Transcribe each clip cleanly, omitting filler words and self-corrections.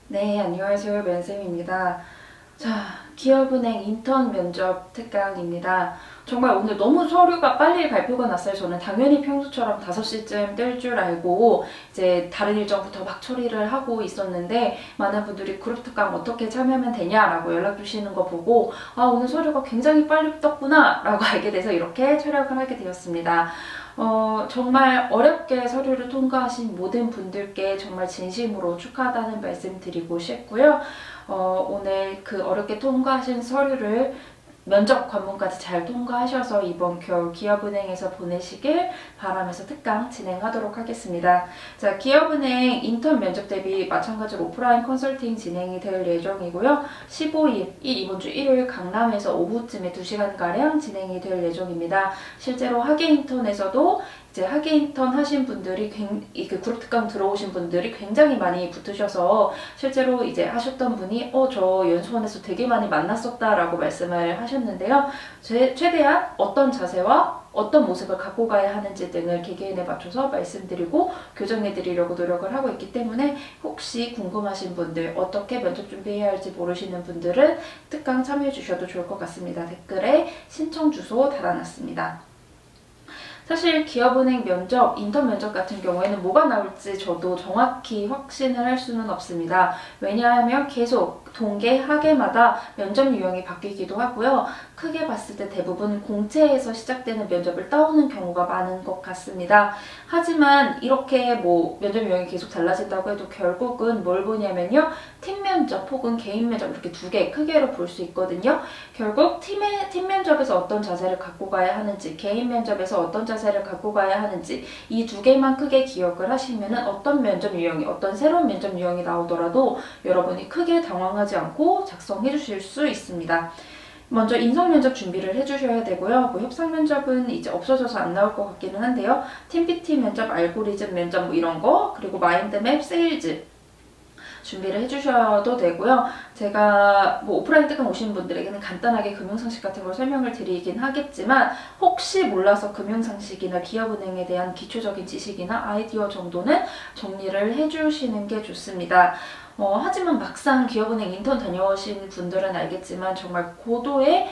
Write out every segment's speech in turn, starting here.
네, 안녕하세요. 맨쌤입니다. 자, 기업은행 인턴 면접 특강입니다. 정말 오늘 너무 서류가 빨리 발표가 났어요. 저는 당연히 평소처럼 5시쯤 뜰 줄 알고 이제 다른 일정부터 막 처리를 하고 있었는데 많은 분들이 그룹 특강 어떻게 참여하면 되냐라고 연락 주시는 거 보고 오늘 서류가 굉장히 빨리 떴구나 라고 알게 돼서 이렇게 촬영을 하게 되었습니다. 정말 어렵게 서류를 통과하신 모든 분들께 정말 진심으로 축하하다는 말씀 드리고 싶고요. 오늘 그 어렵게 통과하신 서류를 면접 관문까지 잘 통과하셔서 이번 겨울 기업은행에서 보내시길 바라면서 특강 진행하도록 하겠습니다. 자, 기업은행 인턴 면접 대비 마찬가지로 오프라인 컨설팅 진행이 될 예정이고요. 15일, 이번 주 일요일 강남에서 오후쯤에 2시간가량 진행이 될 예정입니다. 실제로 하계 인턴에서도 이제 하계 인턴 하신 분들이 그 그룹 특강 들어오신 분들이 굉장히 많이 붙으셔서 실제로 이제 하셨던 분이 저 연수원에서 되게 많이 만났었다라고 말씀을 하셨는데요. 최대한 어떤 자세와 어떤 모습을 갖고 가야 하는지 등을 개개인에 맞춰서 말씀드리고 교정해 드리려고 노력을 하고 있기 때문에 혹시 궁금하신 분들, 어떻게 면접 준비해야 할지 모르시는 분들은 특강 참여해 주셔도 좋을 것 같습니다. 댓글에 신청 주소 달아놨습니다. 사실 기업은행 면접, 인턴 면접 같은 경우에는 뭐가 나올지 저도 정확히 확신을 할 수는 없습니다. 왜냐하면 계속 동계, 하계마다 면접 유형이 바뀌기도 하고요. 크게 봤을 때 대부분 공채에서 시작되는 면접을 따오는 경우가 많은 것 같습니다. 하지만 이렇게 면접 유형이 계속 달라진다고 해도 결국은 뭘 보냐면요. 팀 면접 혹은 개인 면접 이렇게 두 개 크게로 볼 수 있거든요. 결국 팀 면접에서 어떤 자세를 갖고 가야 하는지, 개인 면접에서 어떤 자세를 갖고 가야 하는지 이 두 개만 크게 기억을 하시면은 어떤 면접 유형이, 어떤 새로운 면접 유형이 나오더라도 여러분이 크게 당황하지 않고 작성해 주실 수 있습니다. 먼저 인성 면접 준비를 해주셔야 되고요. 협상 면접은 이제 없어져서 안 나올 것 같기는 한데요. 팀 PT 면접, 알고리즘 면접 이런 거, 그리고 마인드맵, 세일즈 준비를 해주셔도 되고요. 제가 오프라인 특강 오신 분들에게는 간단하게 금융상식 같은 걸 설명을 드리긴 하겠지만 혹시 몰라서 금융상식이나 기업은행에 대한 기초적인 지식이나 아이디어 정도는 정리를 해주시는 게 좋습니다. 하지만 막상 기업은행 인턴 다녀오신 분들은 알겠지만 정말 고도의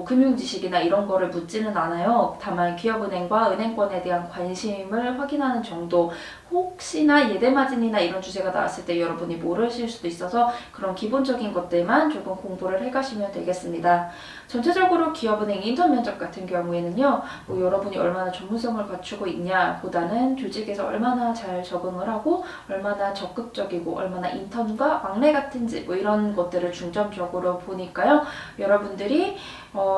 금융 지식이나 이런 거를 묻지는 않아요. 다만 기업은행과 은행권에 대한 관심을 확인하는 정도, 혹시나 예대마진이나 이런 주제가 나왔을 때 여러분이 모르실 수도 있어서 그런 기본적인 것들만 조금 공부를 해가시면 되겠습니다. 전체적으로 기업은행 인턴 면접 같은 경우에는요, 여러분이 얼마나 전문성을 갖추고 있냐 보다는 조직에서 얼마나 잘 적응을 하고 얼마나 적극적이고 얼마나 인턴과 막내 같은지 이런 것들을 중점적으로 보니까요.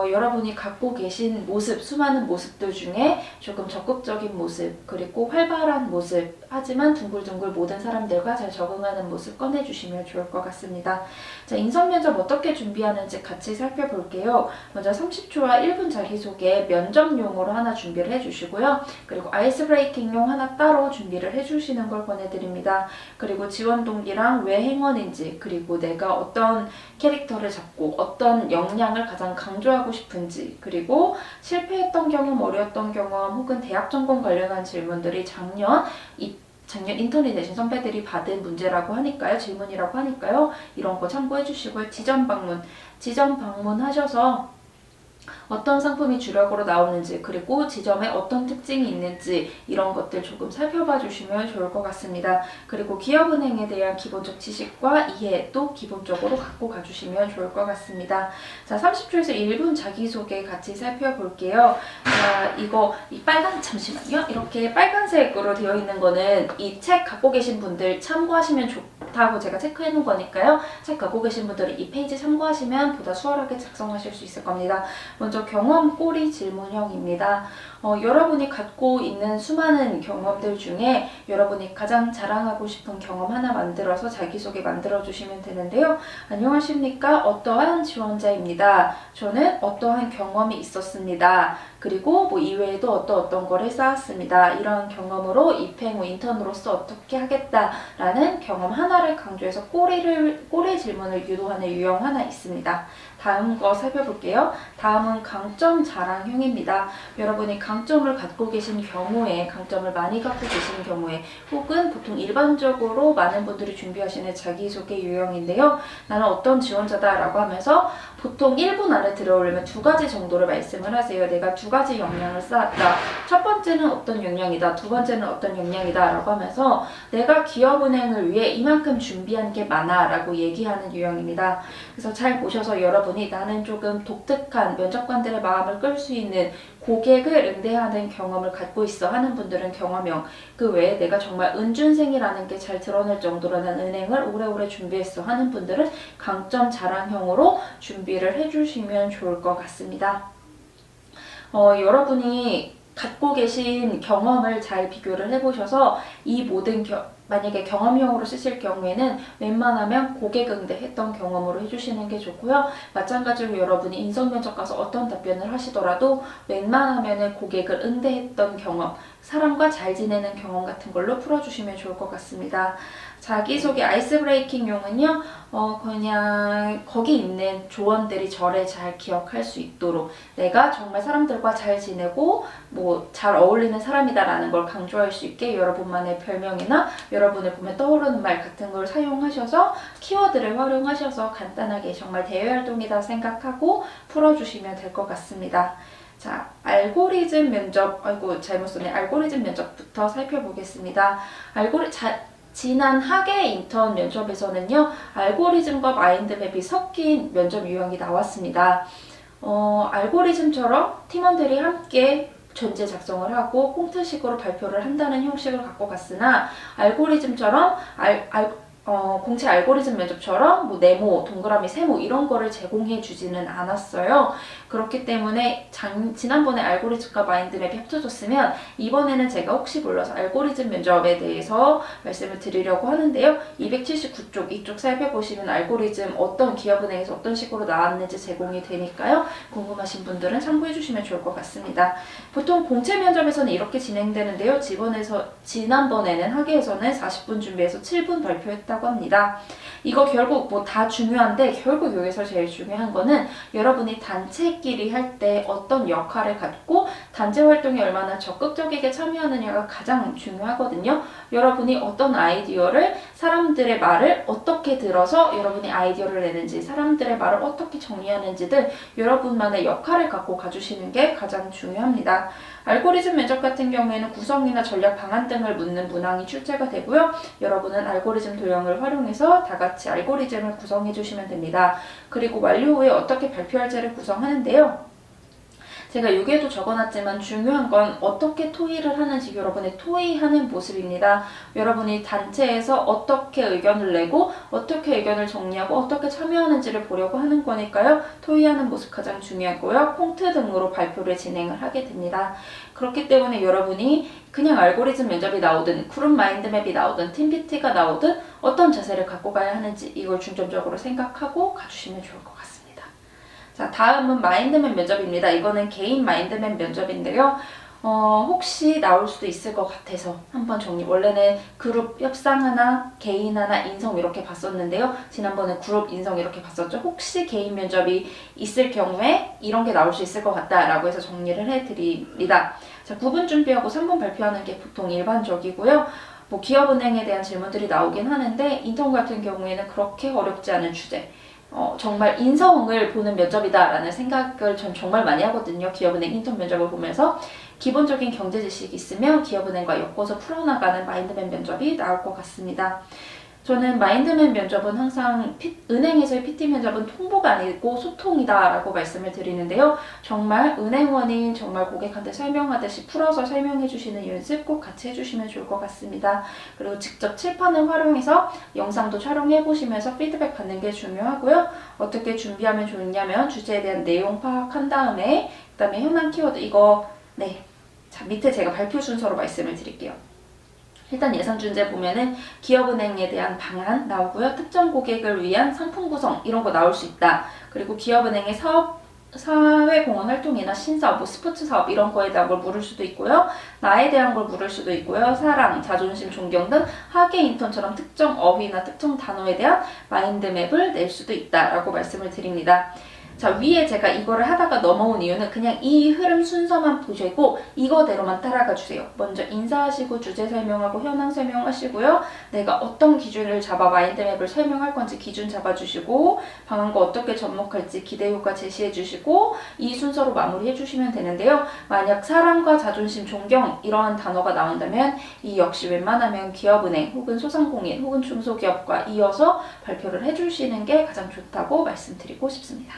여러분이 갖고 계신 모습, 수많은 모습들 중에 조금 적극적인 모습, 그리고 활발한 모습, 하지만 둥글둥글 모든 사람들과 잘 적응하는 모습 꺼내주시면 좋을 것 같습니다. 자, 인선 면접 어떻게 준비하는지 같이 살펴볼게요. 먼저 30초와 1분 자기소개 면접용으로 하나 준비를 해주시고요. 그리고 아이스 브레이킹용 하나 따로 준비를 해주시는 걸 권해드립니다. 그리고 지원 동기랑 왜 행원인지, 그리고 내가 어떤 캐릭터를 잡고 어떤 역량을 가장 강조하고 싶은지, 그리고 실패했던 경험, 어려웠던 경험, 혹은 대학 전공 관련한 질문들이 작년 인턴이 되신 선배들이 받은 문제라고 하니까요. 질문이라고 하니까요. 이런 거 참고해 주시고요. 지점 방문하셔서 어떤 상품이 주력으로 나오는지, 그리고 지점에 어떤 특징이 있는지 이런 것들 조금 살펴봐 주시면 좋을 것 같습니다. 그리고 기업은행에 대한 기본적 지식과 이해도 기본적으로 갖고 가주시면 좋을 것 같습니다. 자, 30초에서 1분 자기소개 같이 살펴볼게요. 자, 잠시만요. 이렇게 빨간색으로 되어 있는 거는 이 책 갖고 계신 분들 참고하시면 좋다고 제가 체크해 놓은 거니까요. 책 갖고 계신 분들은 이 페이지 참고하시면 보다 수월하게 작성하실 수 있을 겁니다. 먼저 경험 꼬리 질문형입니다. 여러분이 갖고 있는 수많은 경험들 중에 여러분이 가장 자랑하고 싶은 경험 하나 만들어서 자기소개 만들어주시면 되는데요. 안녕하십니까? 어떠한 지원자입니다. 저는 어떠한 경험이 있었습니다. 그리고 이외에도 어떤 거를 쌓았습니다. 이런 경험으로 입행 후 인턴으로서 어떻게 하겠다라는 경험 하나를 강조해서 꼬리 질문을 유도하는 유형 하나 있습니다. 다음 거 살펴볼게요. 다음은 강점 자랑형입니다. 여러분이 강점을 갖고 계신 경우에, 강점을 많이 갖고 계신 경우에, 혹은 보통 일반적으로 많은 분들이 준비하시는 자기소개 유형인데요. 나는 어떤 지원자다 라고 하면서 보통 1분 안에 들어오려면 2가지 정도를 말씀을 하세요. 내가 2가지 역량을 쌓았다. 첫 번째는 어떤 역량이다. 두 번째는 어떤 역량이다 라고 하면서 내가 기업은행을 위해 이만큼 준비한 게 많아 라고 얘기하는 유형입니다. 그래서 잘 보셔서 여러분이 나는 조금 독특한 면접관들의 마음을 끌 수 있는 고객을 응대하는 경험을 갖고 있어 하는 분들은 경험형, 그 외에 내가 정말 은준생이라는 게 잘 드러날 정도로 난 은행을 오래오래 준비했어 하는 분들은 강점 자랑형으로 준비를 해주시면 좋을 것 같습니다. 여러분이 갖고 계신 경험을 잘 비교를 해보셔서 이 모든 만약에 경험형으로 쓰실 경우에는 웬만하면 고객 응대했던 경험으로 해주시는 게 좋고요. 마찬가지로 여러분이 인성면접 가서 어떤 답변을 하시더라도 웬만하면 고객을 응대했던 경험, 사람과 잘 지내는 경험 같은 걸로 풀어주시면 좋을 것 같습니다. 자기소개 아이스 브레이킹용은요, 그냥 거기 있는 조언들이 저를 잘 기억할 수 있도록 내가 정말 사람들과 잘 지내고 잘 어울리는 사람이다라는 걸 강조할 수 있게 여러분만의 별명이나 여러분을 보면 떠오르는 말 같은 걸 사용하셔서 키워드를 활용하셔서 간단하게 정말 대외활동이다 생각하고 풀어주시면 될 것 같습니다. 자, 알고리즘 면접, 잘못 썼네. 알고리즘 면접부터 살펴보겠습니다. 지난 학예 인턴 면접에서는요, 알고리즘과 마인드맵이 섞인 면접 유형이 나왔습니다. 알고리즘처럼 팀원들이 함께 전제 작성을 하고 콩트식으로 발표를 한다는 형식을 갖고 갔으나, 알고리즘처럼 공채 알고리즘 면접처럼 네모, 동그라미, 세모 이런 거를 제공해 주지는 않았어요. 그렇기 때문에 지난번에 알고리즘과 마인드맵이 합쳐졌으면 이번에는 제가 혹시 몰라서 알고리즘 면접에 대해서 말씀을 드리려고 하는데요. 279쪽 이쪽 살펴보시면 알고리즘 어떤 기업은행에서 어떤 식으로 나왔는지 제공이 되니까요. 궁금하신 분들은 참고해 주시면 좋을 것 같습니다. 보통 공채 면접에서는 이렇게 진행되는데요. 지난번에는 학예에서는 40분 준비해서 7분 발표했다고 합니다. 이거 결국 다 중요한데 결국 여기서 제일 중요한 거는 여러분이 단체끼리 할 때 어떤 역할을 갖고 단체 활동에 얼마나 적극적이게 참여하느냐가 가장 중요하거든요. 여러분이 어떤 아이디어를, 사람들의 말을 어떻게 들어서 여러분이 아이디어를 내는지, 사람들의 말을 어떻게 정리하는지 등 여러분만의 역할을 갖고 가주시는 게 가장 중요합니다. 알고리즘 면접 같은 경우에는 구성이나 전략 방안 등을 묻는 문항이 출제가 되고요. 여러분은 알고리즘 도형을 활용해서 다 같이 알고리즘을 구성해 주시면 됩니다. 그리고 완료 후에 어떻게 발표할지를 구성하는데요. 제가 여기에도 적어놨지만 중요한 건 어떻게 토의를 하는지 여러분의 토의하는 모습입니다. 여러분이 단체에서 어떻게 의견을 내고 어떻게 의견을 정리하고 어떻게 참여하는지를 보려고 하는 거니까요. 토의하는 모습 가장 중요하고요. 콩트 등으로 발표를 진행을 하게 됩니다. 그렇기 때문에 여러분이 그냥 알고리즘 면접이 나오든 그룹 마인드맵이 나오든 팀 PT가 나오든 어떤 자세를 갖고 가야 하는지 이걸 중점적으로 생각하고 가주시면 좋을 것 같습니다. 자, 다음은 마인드맵 면접입니다. 이거는 개인 마인드맵 면접인데요. 혹시 나올 수도 있을 것 같아서 한번 원래는 그룹 협상 하나, 개인 하나, 인성 이렇게 봤었는데요. 지난번에 그룹 인성 이렇게 봤었죠. 혹시 개인 면접이 있을 경우에 이런 게 나올 수 있을 것 같다라고 해서 정리를 해드립니다. 자, 9분 준비하고 3분 발표하는 게 보통 일반적이고요. 기업은행에 대한 질문들이 나오긴 하는데 인턴 같은 경우에는 그렇게 어렵지 않은 주제, 정말 인성을 보는 면접이다라는 생각을 전 정말 많이 하거든요. 기업은행 인턴 면접을 보면서 기본적인 경제 지식이 있으면 기업은행과 엮어서 풀어나가는 마인드맵 면접이 나올 것 같습니다. 저는 마인드맵 면접은 항상 은행에서의 PT 면접은 통보가 아니고 소통이다 라고 말씀을 드리는데요. 정말 은행원이 정말 고객한테 설명하듯이 풀어서 설명해 주시는 연습 꼭 같이 해주시면 좋을 것 같습니다. 그리고 직접 칠판을 활용해서 영상도 촬영해 보시면서 피드백 받는 게 중요하고요. 어떻게 준비하면 좋냐면 주제에 대한 내용 파악한 다음에 그 다음에 현안 키워드 자, 밑에 제가 발표 순서로 말씀을 드릴게요. 일단 예상 준제 보면은 기업은행에 대한 방안 나오고요. 특정 고객을 위한 상품 구성 이런 거 나올 수 있다. 그리고 기업은행의 사회공헌 활동이나 신사업, 스포츠 사업 이런 거에 대한 걸 물을 수도 있고요. 나에 대한 걸 물을 수도 있고요. 사랑, 자존심, 존경 등 학예 인턴처럼 특정 어휘나 특정 단어에 대한 마인드맵을 낼 수도 있다라고 말씀을 드립니다. 자, 위에 제가 이거를 하다가 넘어온 이유는 그냥 이 흐름 순서만 보시고 이거대로만 따라가 주세요. 먼저 인사하시고 주제 설명하고 현황 설명하시고요. 내가 어떤 기준을 잡아 마인드맵을 설명할 건지 기준 잡아주시고 방안과 어떻게 접목할지 기대 효과 제시해 주시고 이 순서로 마무리해 주시면 되는데요. 만약 사랑과 자존심, 존경 이러한 단어가 나온다면 이 역시 웬만하면 기업은행 혹은 소상공인 혹은 중소기업과 이어서 발표를 해주시는 게 가장 좋다고 말씀드리고 싶습니다.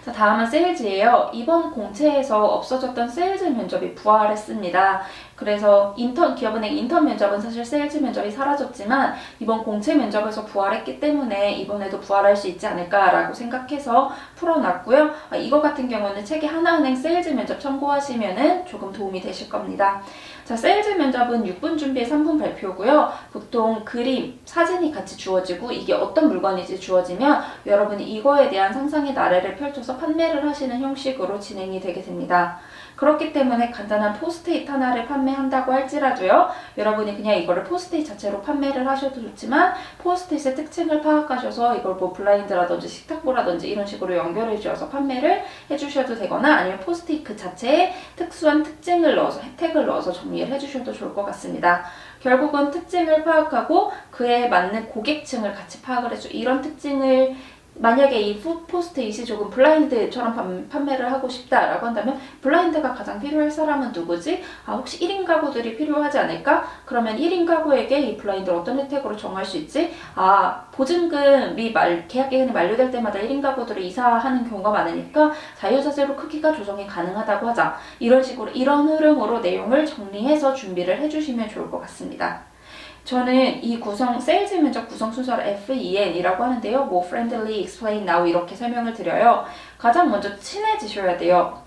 자, 다음은 세일즈예요. 이번 공채에서 없어졌던 세일즈 면접이 부활했습니다. 그래서 기업은행 인턴 면접은 사실 세일즈 면접이 사라졌지만 이번 공채 면접에서 부활했기 때문에 이번에도 부활할 수 있지 않을까라고 생각해서 풀어놨고요. 이거 같은 경우는 책에 하나은행 세일즈 면접 참고하시면 조금 도움이 되실 겁니다. 자, 세일즈 면접은 6분 준비에 3분 발표고요. 보통 그림, 사진이 같이 주어지고 이게 어떤 물건인지 주어지면 여러분이 이거에 대한 상상의 나래를 펼쳐서 판매를 하시는 형식으로 진행이 되게 됩니다. 그렇기 때문에 간단한 포스트잇 하나를 판매한다고 할지라도요. 여러분이 그냥 이거를 포스트잇 자체로 판매를 하셔도 좋지만 포스트잇의 특징을 파악하셔서 이걸 뭐 블라인드라든지 식탁보라든지 이런 식으로 연결해 주셔서 판매를 해주셔도 되거나 아니면 포스트잇 그 자체에 특수한 특징을 넣어서 혜택을 넣어서 정리를 해주셔도 좋을 것 같습니다. 결국은 특징을 파악하고 그에 맞는 고객층을 같이 파악을 해줘. 이런 특징을 만약에 이 포스트잇이 조금 블라인드처럼 판매를 하고 싶다라고 한다면 블라인드가 가장 필요할 사람은 누구지? 혹시 1인 가구들이 필요하지 않을까? 그러면 1인 가구에게 이 블라인드를 어떤 혜택으로 정할 수 있지? 보증금이 계약 기간이 만료될 때마다 1인 가구들을 이사하는 경우가 많으니까 자유자재로 크기가 조정이 가능하다고 하자. 이런 식으로 이런 흐름으로 내용을 정리해서 준비를 해주시면 좋을 것 같습니다. 저는 이 세일즈 면접 구성 순서를 FEN이라고 하는데요. 뭐 friendly, explain now 이렇게 설명을 드려요. 가장 먼저 친해지셔야 돼요.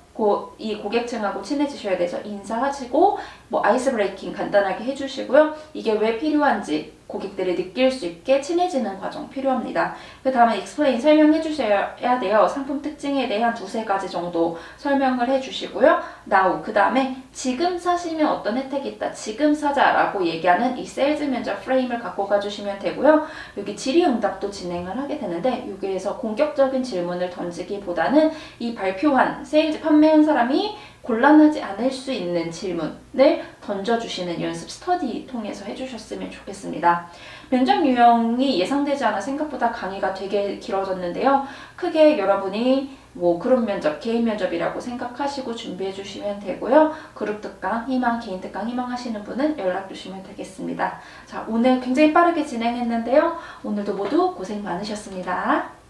이 고객층하고 친해지셔야 돼서 인사하시고 뭐 아이스 브레이킹 간단하게 해주시고요. 이게 왜 필요한지 고객들이 느낄 수 있게 친해지는 과정 필요합니다. 그 다음에 explain 설명해 주셔야 돼요. 상품 특징에 대한 두세 가지 정도 설명을 해주시고요. now 그 다음에 지금 사시면 어떤 혜택이 있다. 지금 사자라고 얘기하는 이 세일즈 면접 프레임을 갖고 가주시면 되고요. 여기 질의응답도 진행을 하게 되는데 여기에서 공격적인 질문을 던지기보다는 이 발표한 세일즈 판매한 사람이 곤란하지 않을 수 있는 질문을 던져주시는 연습 스터디 통해서 해주셨으면 좋겠습니다. 면접 유형이 예상되지 않아 생각보다 강의가 되게 길어졌는데요. 크게 여러분이 뭐 그룹 면접, 개인 면접이라고 생각하시고 준비해 주시면 되고요. 그룹 특강, 개인 특강 희망하시는 분은 연락 주시면 되겠습니다. 자, 오늘 굉장히 빠르게 진행했는데요. 오늘도 모두 고생 많으셨습니다.